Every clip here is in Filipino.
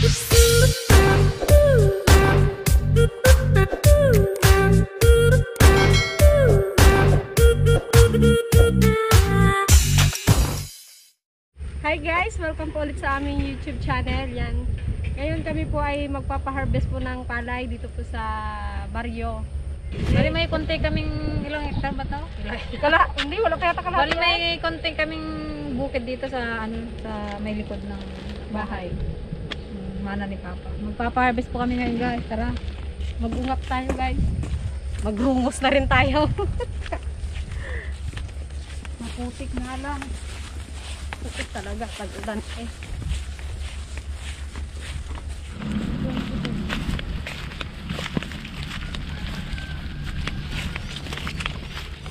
Hi guys! Welcome po ulit sa aming YouTube channel. Yan. Ngayon kami po ay magpapaharvest po ng palay dito po sa baryo. Bali may konti kaming ilang hektar ba to? Hindi, wala kaya takalaki. Bali may konti kaming bukid dito sa sa may likod ng bahay. Mana ni Papa. Magpapa-harvest po kami ngayon guys. Tara. Mag-ungap tayo guys. Magrungos na rin tayo. Maputik na lang. Putik talaga pag ulan eh.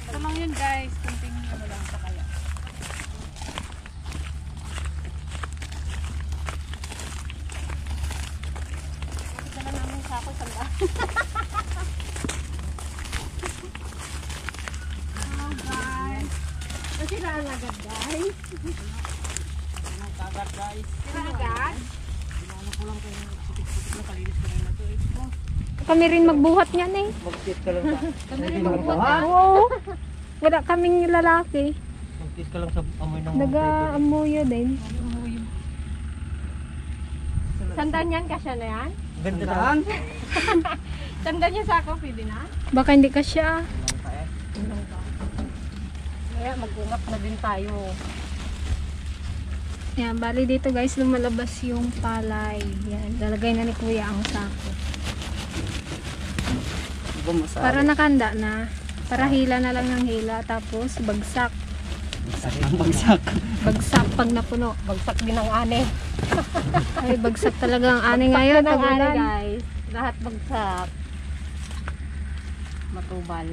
Ito lang yun guys. Kunting ano lang sa kaya. Ito na namin sa ako sanda. Oh guys. Nasiraan agad guys. Agad guys. Agad? Ginano ko lang kung putik-putik na kalinis ko rin na to eh. Kami rin magbuhat niyan eh. Mag-kiss ka lang sa... Kami rin magbuhat. Oo. Wala kaming lalaki. Mag-kiss ka lang sa amoy ng... Nag-aamuyo din. Sandan yan, kasya na yan? Ganda saan? Sandan niya sa ako, pwede na? Baka hindi ka siya. Kaya mag-ungap na din tayo. Yan, bali dito guys lumalabas yung palay. Yan, lalagay na ni Kuya ang sako. Para nakanda na. Para hila na lang ng hila. Tapos bagsak. Bagsak. Bagsak pag napuno. Bagsak din ang ane. Ay, bagsak talaga ang ani ngayon. Bagsak din ang ane Tagulan. guys. Lahat bagsak. Matubal.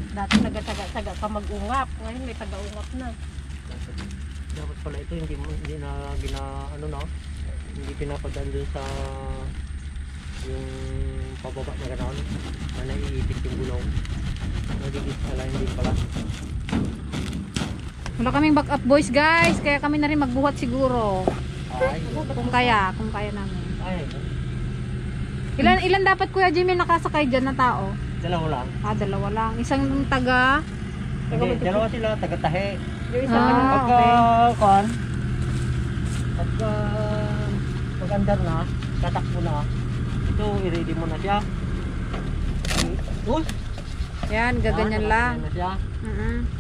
Dati taga-taga ka mag-ungap. Ngayon may taga-ungap na. Dapat pala ito hindi na ano no? Hindi pinapadaan dun sa yung pababa na gano'n na naiipit yung gulong. Nagigis alayin din pala. Wala kaming backup boys guys. Kaya kami na rin magbuhat siguro. Ay. Kung kaya namin. Ay. Ilan dapat Kuya Jimmy nakasakay dyan na tao? Dalawa lang. Dalawa lang. Isang taga... Hindi, dalawa sila, taga-tahe. Yung isa Pagka, kan, pag-andar na, tatakbo na, ito, i-ready mo na siya. Yan, gaganyan lang. Na siya.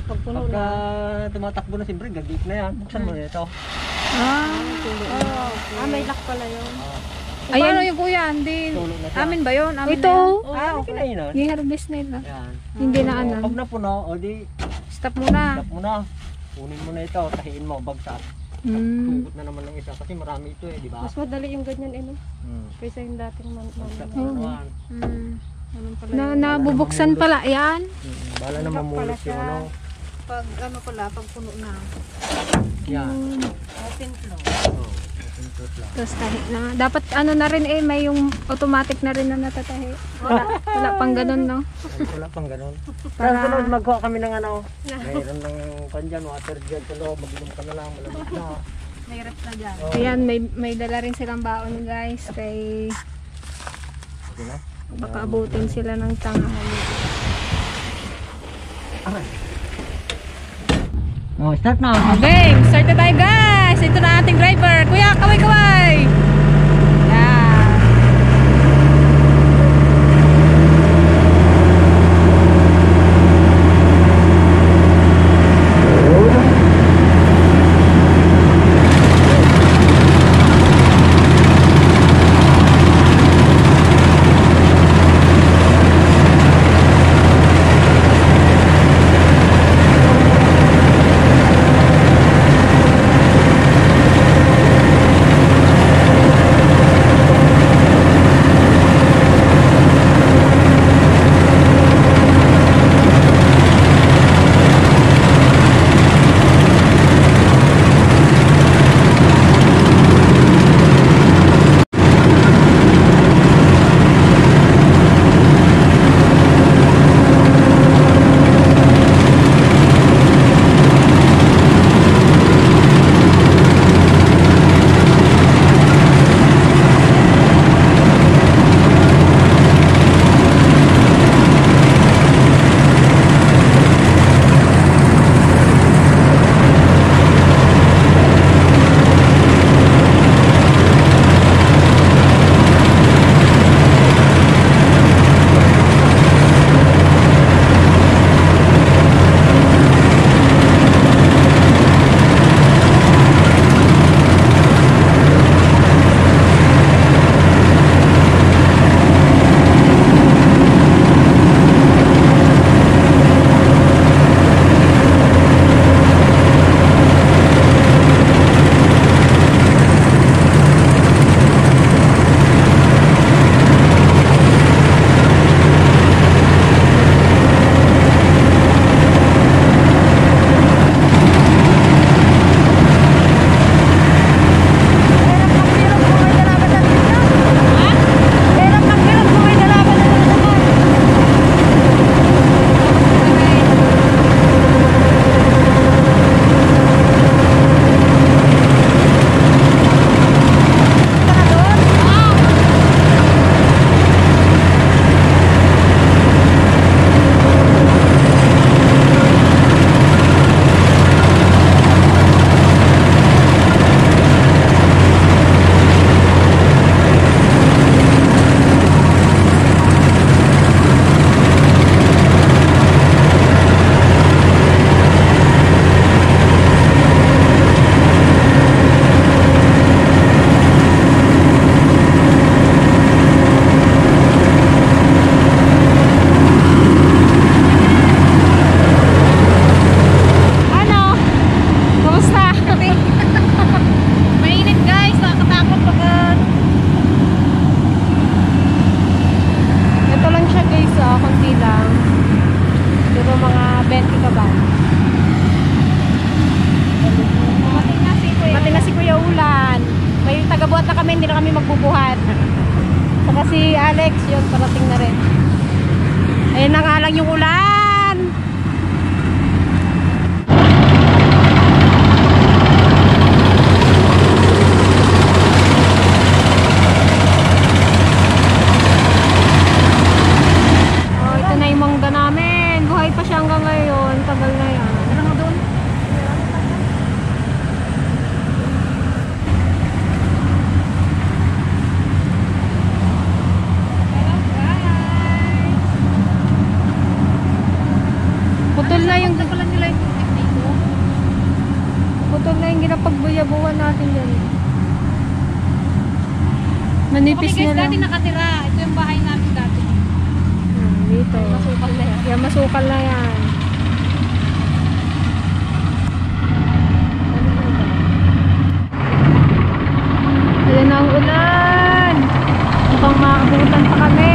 pagpuno Pagka na. tumatakbo na, siyempre, gagik na yan. Buksan mo na ito. May lock pala yun. Ayan yung kuya, hindi. Tulo na siya. Amin ba yun? Amin Ito. Okay na yun. Yung harvest na yun. Yan. Hindi na alam. Pag napuno, o di, Stop muna. stop mo na. Kunin mo na ito, tahiin mo, bagsak. Tugot na naman ng isa kasi marami ito eh, di ba? Mas madali yung ganyan eh no? Kaysa yung dating Bagsak man. na naman. Anong pala yun? Nabubuksan pala yan. Bala na mamulot yung ano. Pag pag puno na. Yan. Open flow. Open fruit lang. Tapos tahi na. Dapat na rin may yung automatic na rin na natatahi. Wala pang ganun no. Wala pang ganun. Para- Sa sunod magkuha kami ng ano. Mayroon ng kanjan, water jet sa loob. Mag-inom ka na lang, malamig na. May rep na dyan. Oh, Ayan, may dala rin silang baon guys. Kay okay na. baka abutin sila ng tanghali. Oh, start na. Okay, start na tayo guys. Ito na ating driver. Kuya, kaway-kaway. Yan. kami, hindi na kami magbubuhat. Saka si Alex, yun, parating na rin. Ayun na nga lang yung ulan. Oh, ito na yung mangga namin. Buhay pa siya hanggang ngayon. Tagal na yan. Ano nga doon? Putol na yung Pala nila yung butik dito. putol na yung ginapagbuyabuhan natin yan. Manipis Okay guys, na lang. dati nakatira. Ito yung bahay namin dati. Dito. Masukal na yan. Yan, masukal na yan. Ayan na ang ulan. Mukhang maabutan pa kami.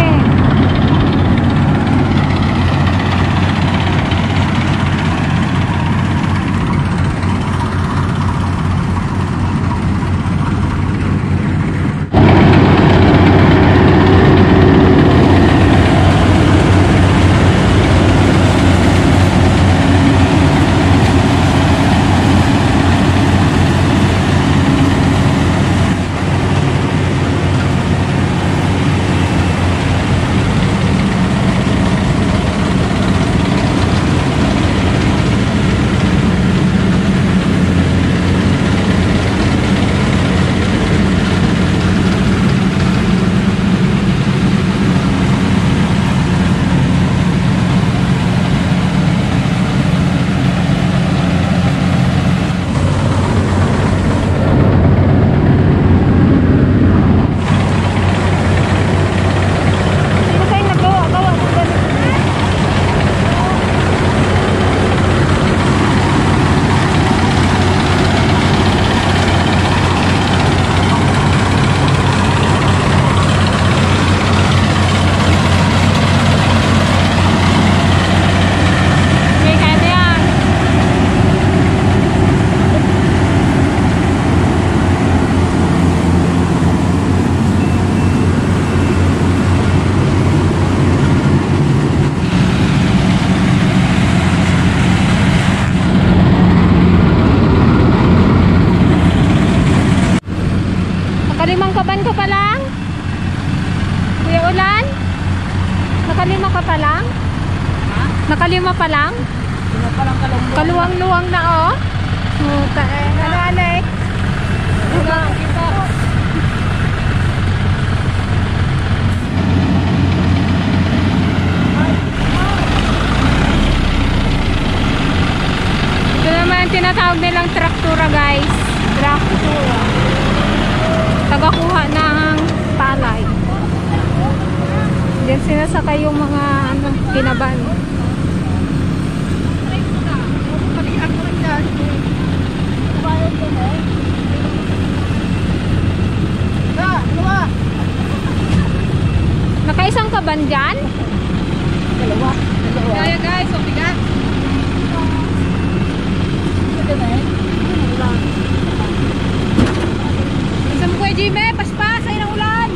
Sino kayo nagawa-gawa ng ganito? Okay, kaya na yan. Nakalimang kaban ka pa lang? Kuya Ulan? Nakalima ka pa lang? Nakalima pa lang? Sino palang kalunggo? Kaluwang-luwang na oh. Muta eh. Ano Alex? Diba? Kita. Ito naman ang tinatawag nilang traktura guys. Traktura. Tagakuha ng palay. Diyan sinasakay yung mga ano, kinaban. Nakaisang kaban dyan? Dalawa. Kaya guys, so bigat. Isang mo kuya Jimmy, paspas, ay ng ulan.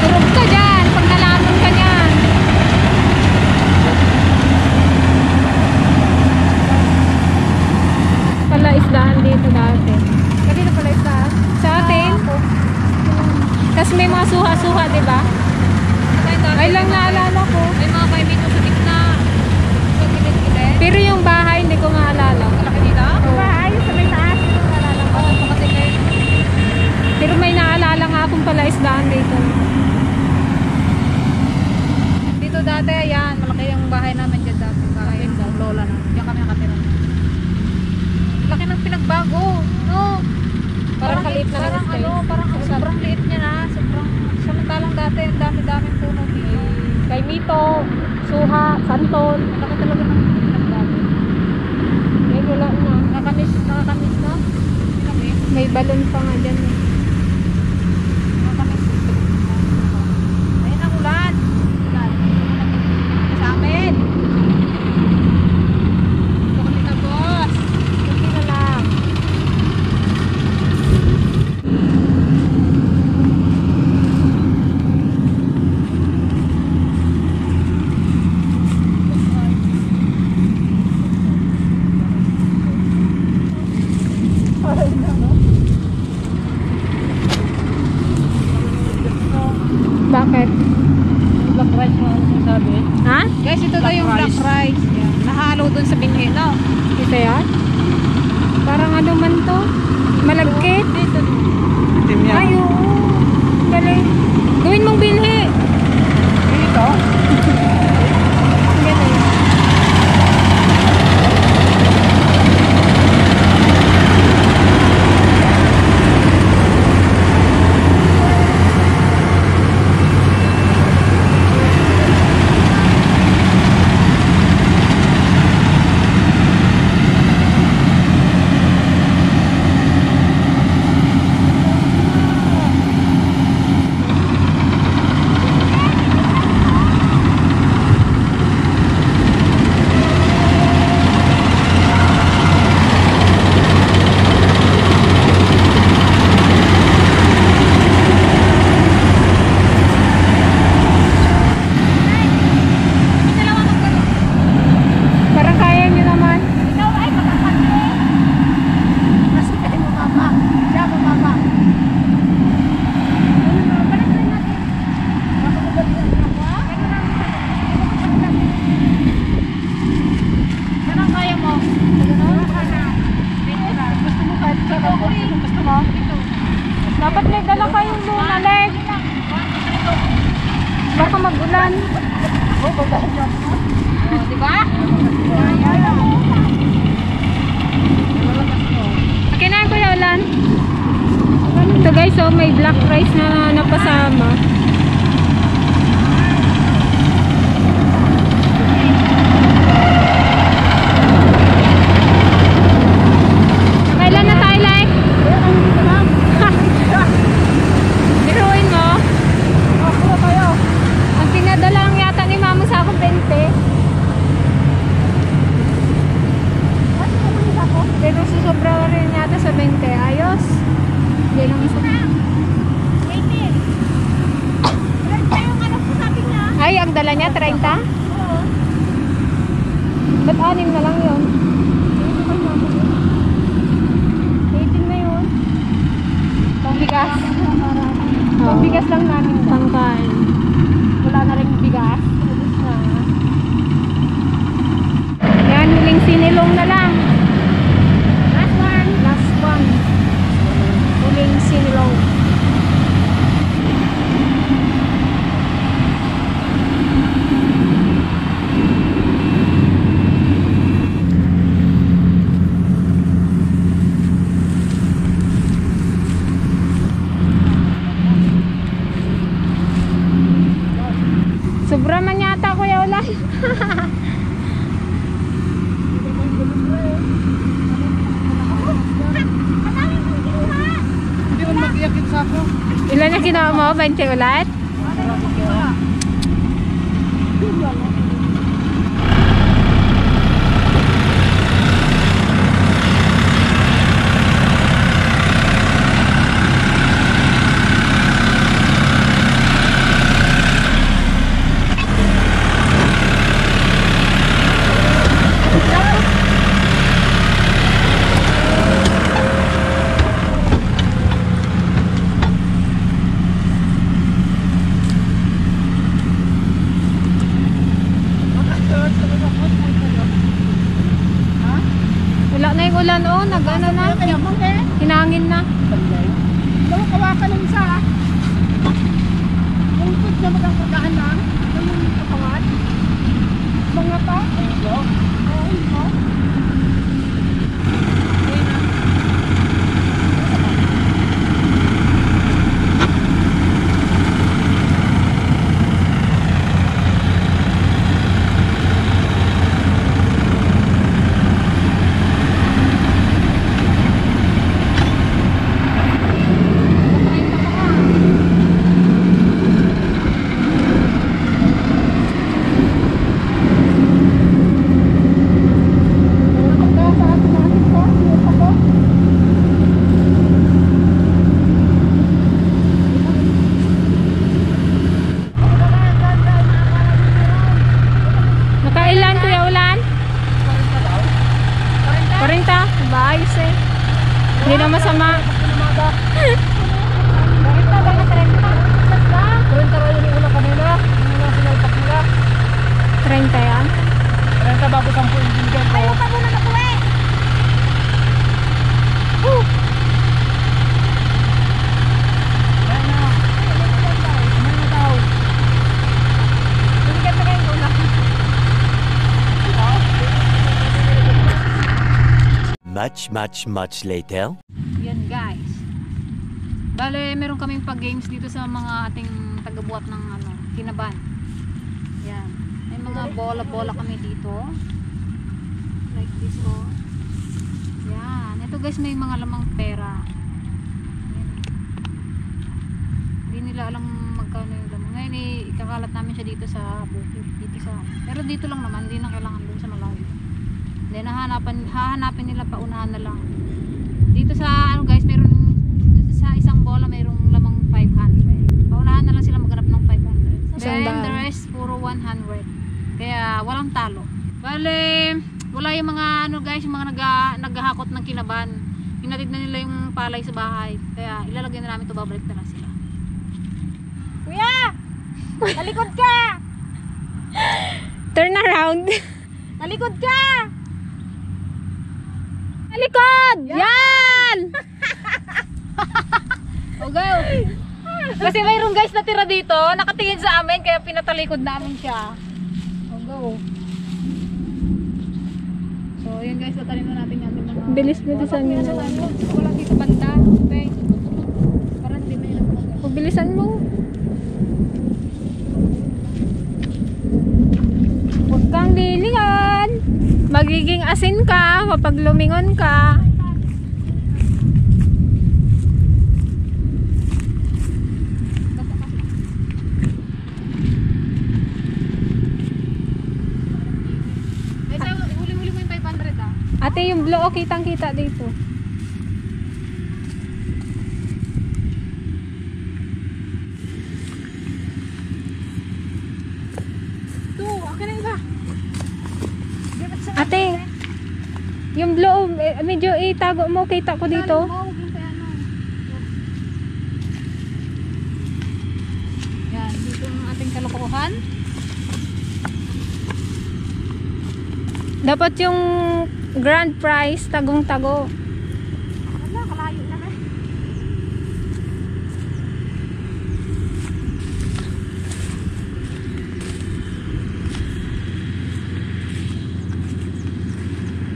Turog ka dyan pag nalamon ka niyan. Pala isdaan dito dati. Kanina pala isdaan. Sa atin? Tapos may mga suha-suha, di ba? Ay lang naalala ko. May mga kaibigan sa gitna. Sa gilid-gilid. Pero yung bahay, hindi ko maalala. Malaki dito? Oo. Bahay, sa may taas. Ito naalala ko. Oo, kasi kayo. Pero may naalala nga akong pala isdaan dito. Dito dati, ayan, malaki yung bahay namin dyan dati. Bahay ng lola na. Diyan kami nakatira. Laki ng pinagbago. No? Parang kaliit na parang ng space. ano, parang sobrang liit niya na. Sobrang, samantala Ginto, Suha, Santol. Laki talaga ng pinagbago. May wala na. Nakakamiss na. Laki. May balon pa nga dyan. Nakakamiss. Ayun ang ulan. Ulan. Sa amin. Ito kami na, boss. Kunti na lang. Bakit? Black rice na ano sabi. Ha? Guys, ito daw yung black rice. Yan. Nahalo dun sa binhi, no? Ito yan? Parang ano man to? Malagkit? Itim yan. Ay, oo. Galing. Gawin mong binhi. Dito? Galing. Parang kaya nyo naman. Ikaw ay makakasli. Mas kain mo, mama. Siya mo, mama. Balik natin. Makakabalian ako, ha? Ganun kaya mo. Ganun? Gusto mo kahit sa gusto mo? Dapat may dala kayong muna, leg. Baka mag-ulan. Oh, di ba? Kinain ko yung ulan. Ito guys, oh, may black rice na napasama. Kailan na tayo, like? Biruin mo? Ang pinadala lang yata ni mama sa akin 20. Pero susobra rin yata sa 20. Ayos. Hindi lang isa. Ay, ang dala niya 30? Ba't 6 na lang yun? 18 na yun. Pangbigas. Pangbigas lang namin. Pangkain. Wala na rin bigas. Yan, huling sinilong na lang. Last one. Last one. Huling sinilong. Sobra man yata, Kuya Ulan. Hindi mo mag-iakit sa ako. Ilan na kinuha mo? 20 ulit? Wala na yung ulan, oh. Nag-ano na. Hinangin na. Kawakan ng isa. Yung food na magkakagaan lang. Yung katawan. Mga pa. Oo. na masama. Bakit na ba na 30? Basta? 30 raw yung una kanina. Yung una sinalpak nila. 30 yan? 30 bago 10 yung binigyan ko. Ayaw ka muna na kuwi! Much later. Yan guys. Bale, meron kaming pag-games dito sa mga ating tagabuhat ng Kinaban. Yan. May mga bola-bola kami dito. Like this oh. Yan. Ito guys, may mga lamang pera. Yan. Hindi nila alam magkano yung lamang. Ngayon ikakalat namin siya dito sa bukid. Pero dito lang naman, hindi na kailangan doon sa malayo. Then hahanapin nila paunahan na lang. Dito sa guys, meron sa isang bola mayroong lamang 500. Paunahan na lang sila maghanap ng 500. Then the rest puro 100. Kaya walang talo. Bale, wala yung mga guys, yung mga naghahakot ng Kinaban. Hinatid na nila yung palay sa bahay. Kaya ilalagay na namin ito, babalik na lang sila. Kuya! Talikod ka! Turn around. Talikod ka! Talikod! Yan! Okay. Kasi mayroong guys na tira dito, nakatingin sa amin, kaya pinatalikod namin siya. Go. So, yun guys, tatanin na natin yung ating mga... Bilis-bilisan nyo. Wala dito banda. Okay. Parang hindi mo yun. Pabilisan mo. Huwag kang lilingan. Magiging asin ka kapag lumingon ka. Huli-huli mo yung 500 ah. Ate, yung blow, kitang-kita dito. Okay na iba. Ate, yung blow, medyo itago mo, kita ko dito. Yan, dito ang ating kalokohan. Dapat yung grand prize, tagong-tago. Wala, kalayo na eh.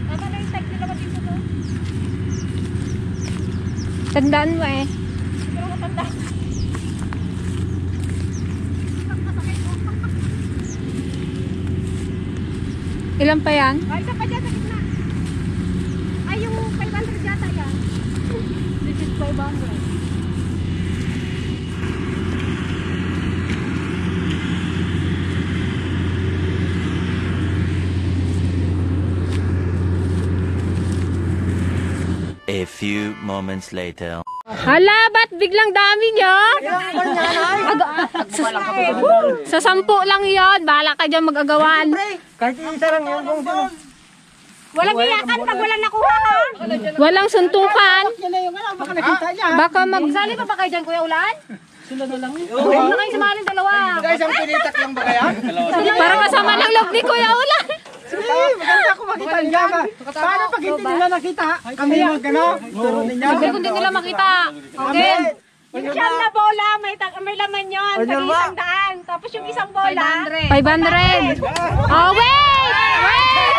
Tama na yung tag nila ba dito to? Tandaan mo eh. Siguro matanda. Ilan pa yan? Ay, isa pa dyan sa gitna. Ay, yung 500 yata yan. This is 500. A few moments later. Hala, ba't biglang dami nyo? Sa 10 lang yon, bahala ka dyan mag-agawan. Kahit isa lang yan kung sino. Walang iyakan pag walang nakuha ha. Walang suntukan. Baka Sali pa ba kayo dyan, Kuya Ulan? Sila na lang. Huwag na kayo sumaling dalawa. Guys, ang pinitak lang ba kaya? para kasama ng loob ni Kuya Ulan. Sige, maganda ako makita niya ba? Paano pag hindi nila nakita? Kami yung gano'n? Turo ninyo? Hindi kung hindi nila makita. Okay. Yung siyam na bola, may laman yun. Pag 100. Tapos yung isang bola, 500. 500. Oh, wait! Wait!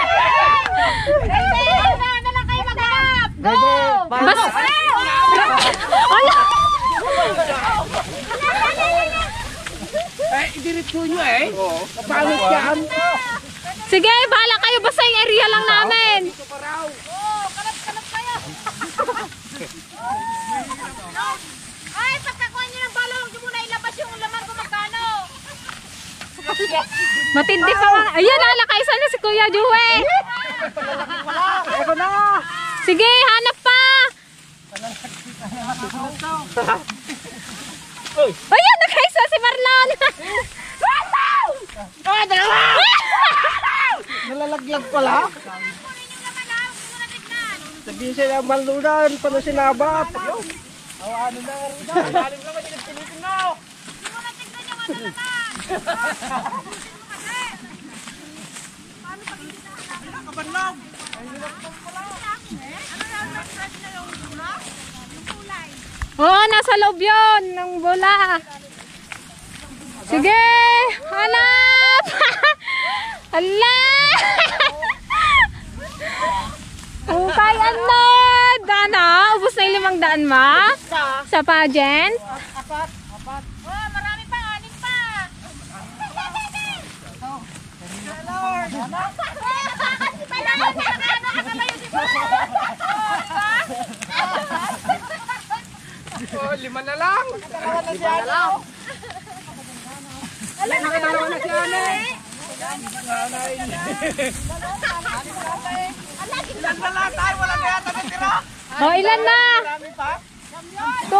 Na lang kayo maghanap. Go! Bas! Ala! Idiretso nyo eh. Kapangit yan. Sige, bahala kayo. Basta yung area lang namin. Kalap kayo. Ay, pagkakuha niyo ng balong, hindi muna ilabas yung laman kung magkano. Matindi pa nga. Ayun, nalakaisan na si Kuya Joey. Eko na. Sige, hanap pa. Ayun, nakaisa si Marlon. Nalalaglag pala. Sabihin sila malunan, paano sinabap? Ano na, Rudan? Alim lang, hindi nagpilitin mo! Hindi mo na tignan yung ano naman! Paano pag hindi na hanap? Kabanlog! Ay, hirap mo pala! Ano na, nag-start na yung bula? Yung kulay? Oo, nasa loob yun ng bola. Sige, hanap! Ala! Ukay, ano? Dana, ubos na yung 500 ma? Sa pageant? Apat. Oh, marami pa, 6 pa. Oh, 5 na lang! Dalawa na siya, no? Nakadalawa na siya, no? Ilan na lang tayo, wala na yata natira. O, ilan na? Marami pa? 2, 4.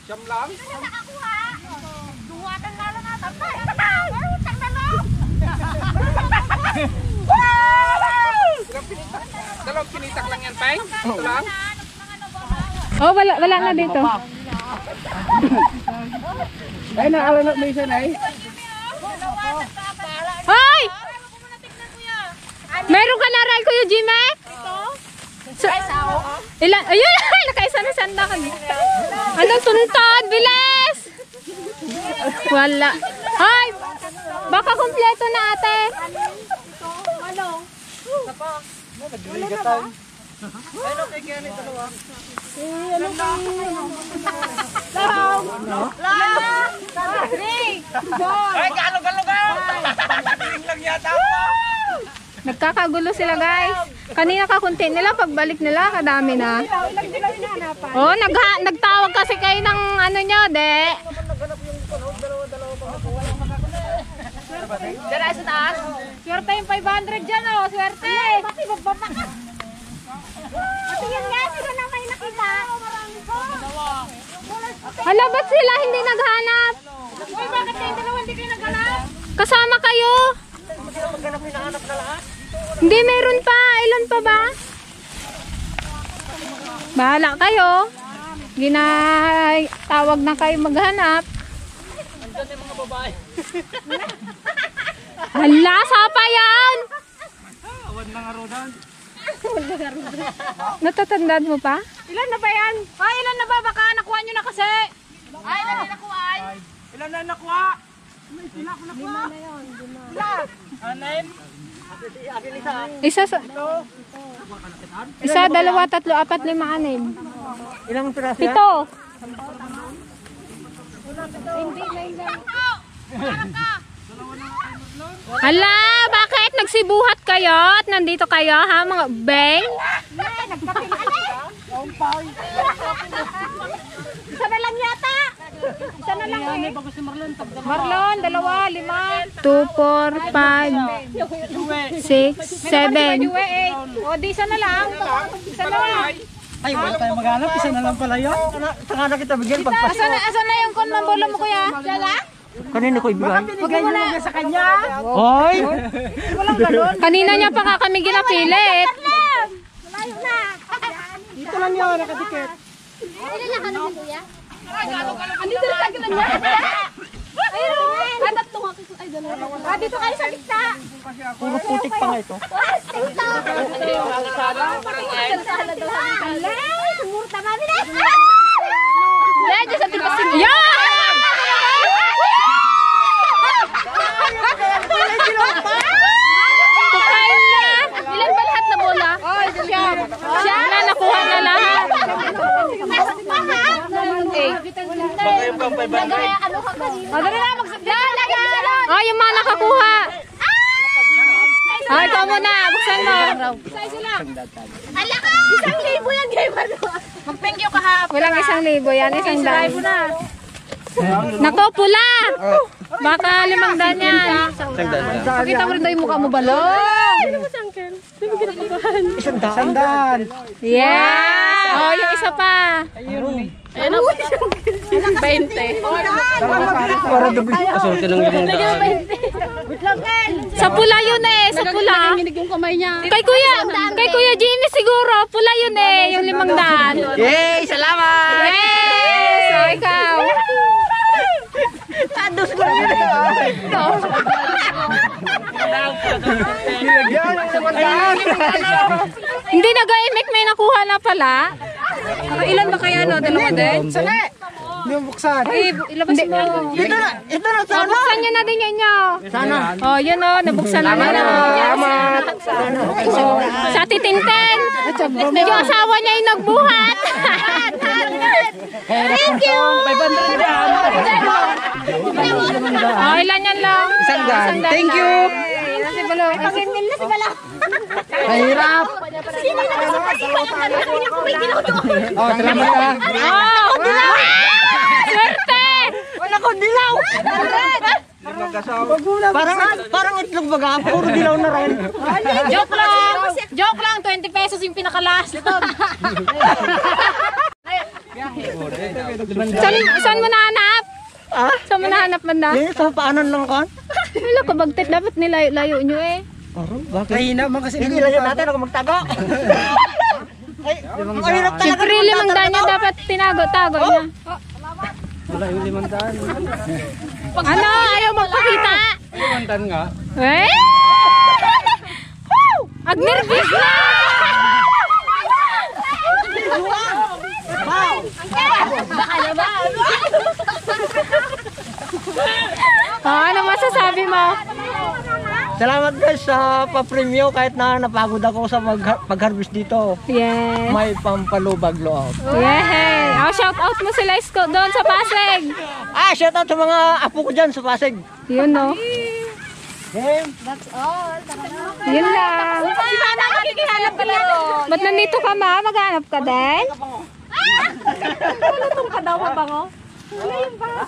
Siyam lang? Duwatan na lang natin. Utang na lang. Dalawang pinitak lang yan, Peng? Ito lang? Oh, wala na dito. Ay, nakalanap mo isa na eh. Hoy! Meron ka na rin, Kuya Jimmy? So, ilan? Ayun! Nakaisa na sanda ka. Anong tuntod? Bilis! Wala. Hoy! Baka kumpleto na ate. Ay, galo! Tingin lang yata ako. Nagkakagulo sila guys. Kanina kakunti nila, pagbalik nila, kadami na. Oh, nagtawag kasi kayo ng ano nyo, de. Dara sa taas. Swerte yung 500 dyan, oh. Swerte. Pati magbaba ka. Pati yan nga, sila na may nakita. Hala, ba't sila hindi naghanap? Uy, bakit kayong dalawa hindi kayo naghanap? Kasama kayo. Hindi, meron pa. Ilan pa ba? Bahala kayo. Ginatawag na kayo maghanap. Hala, sapa yan. Awan na nga, Rodan. Natatandaan mo pa? Ilan na ba yan? Ay, ilan na ba? Baka nakuha nyo na kasi. Ay, ilan na nakuha ay? Ilan na nakuha? Wala ko nakuha. 6. Isa, 1, 2, 3, 4, 5, 6. Ilang piraso 7. yan? Hala, bakit nagsibuhat kayo at nandito kayo ha mga beng? Isa na lang yata. Isa na lang eh. Marlon, 2, 5, 2, 4, 5, 6, 7. O, di isa na lang. Isa na lang. Ay, wala tayong maghanap. Isa na lang pala yun. Saka na kita bigyan pagpas. Asan na yung kon mambulo mo kuya? Siya lang? Kanina ko ibigay. Bigay mo na sa kanya. Hoy! Kanina niya pa nga kami ginapilit. Malayo na. Dito lang yun, nakadikit. Ilan na ka naman kuya? Andito na sa gila niya. Ayun. Tatlo nga kayo. Ay, dalawa. Dito kayo sa gitna. Puro putik pa nga ito. Sumurta kami na. Medyo sa tipasin. Yan! Tukain na. Ilan ba lahat na bola? Siyam. Na nakuha na lahat. Madali na magsagdan. Oh, yung mga nakakuha. Ay, ikaw muna. Buksan mo. Isang libo yan kayo. Mag-thank you kahap. Walang 1,000 yan. 100 na. Nako, pula. Baka 500 yan. Pakita mo rin daw yung mukha mo balong. Sandan. Yes. Oh, yung isa pa. Para dubli. Kasulti ng limang daan. Sa pula yun eh, sa pula. Nanginginig yung kamay niya. Kay Kuya Jimmy siguro, pula yun eh, yung 500. Yay! Salamat! Yes! So, ikaw. Ados ko yun. Nilagyan ng 500. Hindi nag-imik, may nakuha na pala. Ilan ba kaya no? Dalawa din? Hindi mo buksan. Ilabas mo. Ito na sana. Nabuksan nyo na din yan nyo. Sana. Oh, yun o, nabuksan na na. Salamat. Sa titinten. Yung asawa niya yung nagbuhat. Thank you. 500 yan. Oh, ilan yan lang? Isang daan. Thank you. Si Balo. Pag-endil na si Balo. Mahirap. Oh, salamat ka. Oh, swerte. Wala ko dilaw. Parang itlog baga. Puro dilaw na rin. Joke lang. Joke lang. 20 pesos yung pinaka-last. Saan mo nahanap? Saan mo nahanap man na? Yan sa paanan lang kan. Wala ka bagtit. Dapat nilayo nyo eh. Bakit? Kahina man kasi. Hindi layo natin ako magtago. Ay, mahirap talaga. Siyempre, 500 niya dapat tinago-tago niya. Wala yung 500. Ano? Ayaw magpakita? 500 nga. Eh? Woo! Agnervous na! Wow! Ano masasabi mo? Salamat guys sa pa-premyo kahit na napagod ako sa pag-harvest dito. Yeah. May pampalubag loob. Yeah. Oh, shout out mo sila Isko doon sa Pasig. Shout out sa mga apo ko dyan sa Pasig. Yun no. Game. Yun lang. Si Mana makikihanap ka lang doon. Ba't nandito ka ma? Maghanap ka din? Wala tong kadawa bango. Wala yun ba?